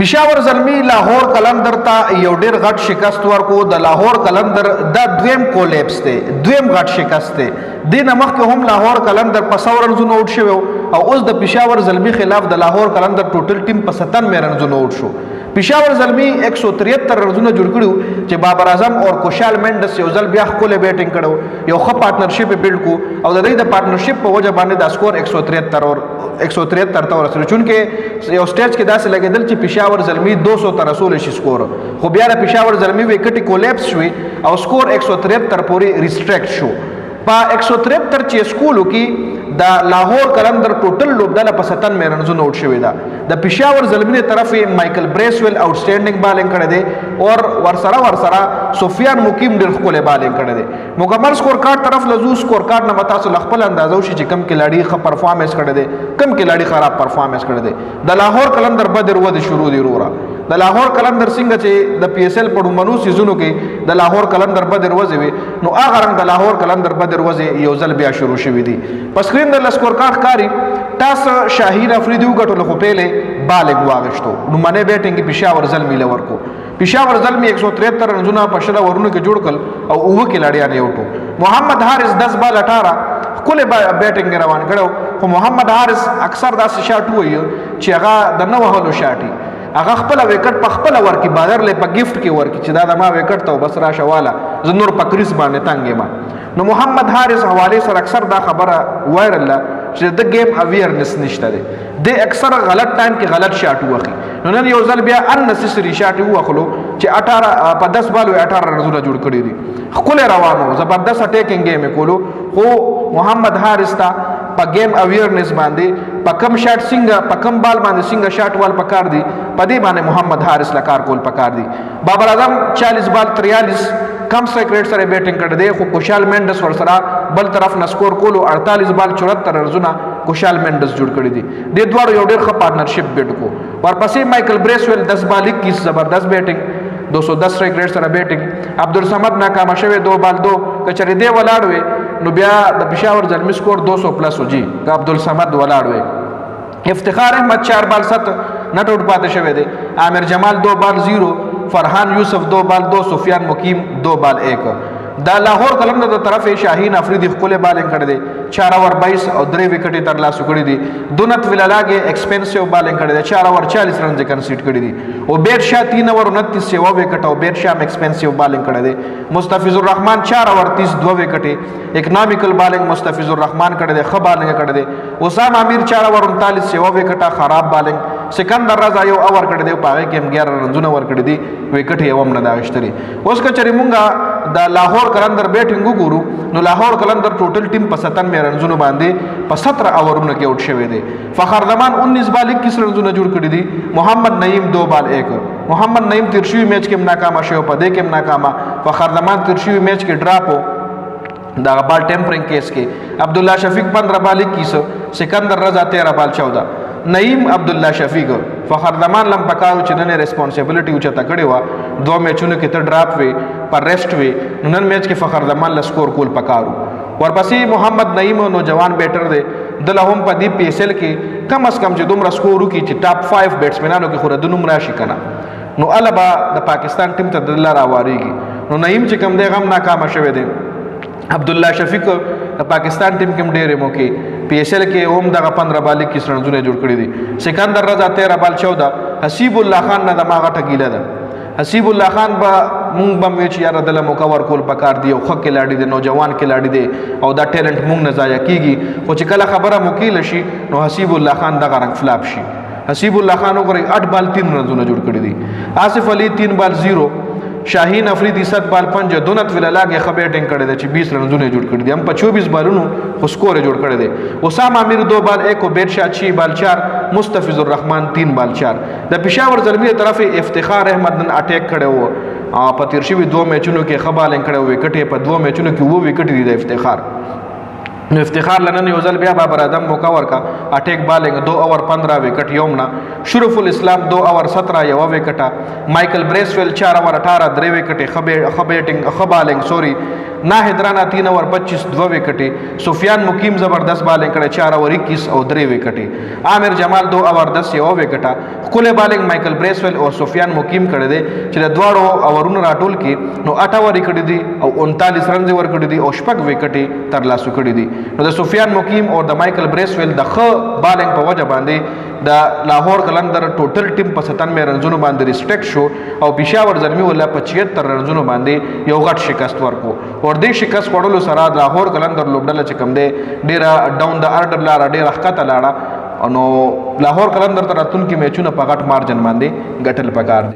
پېښور زلمی لاهور قلندر ته یو ډېر غټ شکست ورکو. د لاهور قلندر دا دویم کولیپس دی، دویم غټ شکست دی. دې نه مخکې هم لاهور قلندر په 100 رنزونو آوټ شوی او اوس د پېښور زلمی خلاف د لاهور قلندر ټوټل ټیم په 97 رنزونو آوټ شو. پېښور زلمی 173 رنزونه جوړ کړي چې بابر اعظم او کوشال مینډس یو ځل بیا ښکلی بیټینګ کړو، یو ښه پارټنرشپ یې بلډ کړو او د دوی د پارټنرشپ په وجه باندې دا سکور 173 ته ورسېدو. چونکې یو سټیج کې داسې لګېدل چې پېښور زلمی 200 ته رسولی شي سکور، خو بیا د پېښور زلمی وکټې کولیپس شوې او سکور 173 پورې ریسټریکټ شو. په 173 چې سکولو کې د لاهور قلندر ټوټل لوبډله په 97 رنزونو آوټ شوې ده. د پېښور زلمی طرف مایکل بریسویل آوټسټینډینګ بالینګ کړی دی او ورسره سفیان مقیم ډېر ښکلی بالینګ کړی دی. مکمل سکور کارډ طرف لزو سکور کارډ نه به تاسو له خپل اندازه وشي چې کم کلاړي ښه پرفارمنس کړی دی، کم کلاړي خراب پرفارمنس کړی دی. د لاهور قلندر بدر ودې شروع دی وروره. د لاهور قلندر څنګه چې د پی ایس ایل په ډومبنو سیزونو کې د لاهور قلندر بدر وځي وي، نو هغه رنګ د لاهور قلندر بدر وځي یو ځل بیا شروع شوي دي. په سکرین د سکور کارډ ښکاري ټاس شاهین افریدي وګټلو خو پیلې بالغ واغشتو. نومنی بیټینګ یې پېښور زلمي له ورکو. پېښور زلمي 173 رنزونه په 20 اورونو کې جوړ کړل او 9 کلاړیان یې وټو. محمد حارث 10 بال 18 ښکلی بیټینګ روان کړو، خو محمد حارث اکثر داسې شاټ ووایي چې هغه د نه وهلو شاټي هغه خپله وکټ په خپله ورکړي، بالر لی په ګفټ کې ورکړي چې دا د ما وکټ ته بس راشه واله زه نور په کریس باندې تنګ یم. نو محمد حارث حوالې سره اکثر دا خبره وایرل ده چې د گیم اویرنس نشته دی، د اکثر غلط ټایم کې غلط شاټ وخی. نو نن یو ځل بیا اننسیسري شاټ وخلو چې 18 په 10 بالو 18 رنزونه جوړ کړي دي. ښکلی روانو، زبردست اټیکینګ گیم یې کولو، خو محمد حارث ته په گیم اویرنس باندې په کم شاټ څنګه په کم بال باندې څنګه شاټ وال پکار دي، په دې باندې محمد حارث لکار کول پکار دي. بابر اعظم 40 بال 43 کم سټرایک ریټ سره بیټینګ کړی دی، خو کوشال مینډس ورسره بل طرف نه سکور کولو 48 بال 74 رنزونه کوشال مینډس جوړ کړی دي. دې دواړو یو ډېر ښه پارټنرشپ بیټ کو. ورپسې مایکل بریسویل 10 بال 21 زبردست بیټینګ 210 سټرایک ریټ سره بیټینګ. عبدالصمد ناکامه شوی 2 بال 2 کچری دی ولاړ وي نو بیا د پېښور زلمي سکور 200 پلس و جی که عبدالصمد ولاړ وي. افتخار احمد 4 بال 7 نٹ آؤٹ پاتې شوی دی. عامر جمال 2 بال 0 فرحان یوسف 2 بال 2 سفیان مقیم 2 بال 1. دا لاهور قلندر د طرف شاهین افریدي ښکلی بالینګ کړی دی 4 اوور 22 او 3 وکټې ترلاسه کړي دي. دونت ویلالاګې ایکسپنسیو بالینګ کړی دی 4 اوور 40 رنز یې کنسیډ کړي دي. او بیر شاه 3 اوور 29 سیوا وکټ او بیر شاه ایکسپنسیو بالینګ کړی دی. مستفیض الرحمن 4 اوور 30 2 وکټې اکنامیکل بالینګ مستفیض الرحمن کړی دی، ښه بالینګ کړی دی. وسام امیر 4 اوور 39 سیوا وکټه خراب بالینګ. سکندر رضا یو اوور کړی دی په هغې کې هم 11 رنزونه ورکړي دي، وکټ یې هم نه ده اخیستلې. اوس که چېرې مونږ د لاهور قلندر بیټینګ وګورو نو لاهور قلندر ټوټل ټیم په 97 رنزونو باندې په 17 اوورونو کې آوټ شوی دی. فخر زمان 19 بال 21 رنزونه جوړ کړي دي. محمد نعیم 2 بال 1. محمد نعیم تیر شوي میچ کې هم ناکامه شوی، په دې کې هم ناکامه. فخر زمان تیر شوي میچ کې ډراپ و دغه بال ټیمپرینګ کیس کې. عبدالله شفیق 15 بال 21 سکندر رضا 13 بال 14. نعیم عبدالله شفیق فخر زمان لم پکارو چې نن ریسپانسیبلټي اوچته کړې وه، 2 میچونو کې ته ډراپ وې پر ریسټ وې، نو نن میچ کې فخر زمان له سکور کول پکارو. ورپسې محمد نعیم نوجوان بیټر دی، دله هم په دې پی ایس ایل کې کم از کم چې دومره سکور وکړي چې ټاپ 5 بیټسمینانو کې خو د نوم راشي که نه، نو هله به د پاکستان ټیم ته د دله راوارېږي. نو نعیم چې کوم دی هغه هم ناکامه شوی دی. عبدالله شفیق د پاکستان ټیم کې هم ډېرې موقع پی ایس ایل کې هم دغه 15 بال 21 رنزونه جوړ کړي دي. سکندر رضا 13 بال 14. حسیب الله خان نه دماغه ټګیله ده. حسیب الله خان به مونږ به وایو چې یاره دله موقع ورکول پکار دی، یو ښه کلاړي دی، نوجوان کلاړي دی او دا ټیلنټ مونږ نه ضایع کېږي. خو چې کله خبره موکیله شي نو حسیب الله خان دغه رنګ فلاپ شي. حسیب الله خان وګورئ 8 بال 3 رنزونه جوړ کړي دي. آصف علي 3 بال 0. شاهین افریدي 7 بال 5. دونت ویلالاګې ښه بیټینګ کړی دی چې 20 رنزونه جوړ کړي دي، هم په 24 بالونو خو سکور یې جوړ کړی دی. وسام امیر 2 بال 1 او بیرشاه 6 بال 4. مستفیض الرحمن 3 بال 4. د پېښور زلمي طرف افتخار احمد نن اټیک کړی و، په تیر شوي 2 میچونو کې ښه بالینګ کړی و، وکټ یې په 2 میچونو کې 9 وکټې دي د افتخار. نو افتخار لنن یو ځل بیا بابر اعظم موقع ورکا اٹیک بالنگ 2 اوور 15 وکٹ یومنا. شرف الاسلام 2 اوور 17 یو وکٹا. مائیکل بریسویل 4 اوور 18 3 وکٹ خ بیٹنگ خ بالنگ سوری नाहिد رانا 3 اوور 25 2 وکټې، سفیان مقیم زبردست بالنګ کړی 4 اوور 21 او 3 وکټې، عامر جمال 2 اوور 10 1 وکټه، کله بالنګ مایکل بریسویل او سفیان مقیم کړی دی چې د دواړو اوورونو راټول کې نو 8 اوور کړی دي او 39 رنز ورکړي دي او شپږ وکټې ترلاسه کړي دي. نو د سفیان مقیم او د مایکل بریسویل د ښه بالنګ په وجه باندې د لاهور قلندر ټوټل ټیم په 97 رنزونو باندې ریسټیکټ شو او پېښور زلمي ولا په 76 رنزونو باندې یو غټ شکست ورکو. اور دې شکست وړلو سره لاهور قلندر لوبډله چې کوم دی ډیره ډاون د ارډر لاره ډیره ښکته لاړه، نو لاهور قلندر ته راتلونکي میچونه په غټ مارجن باندې ګټل پکار دي.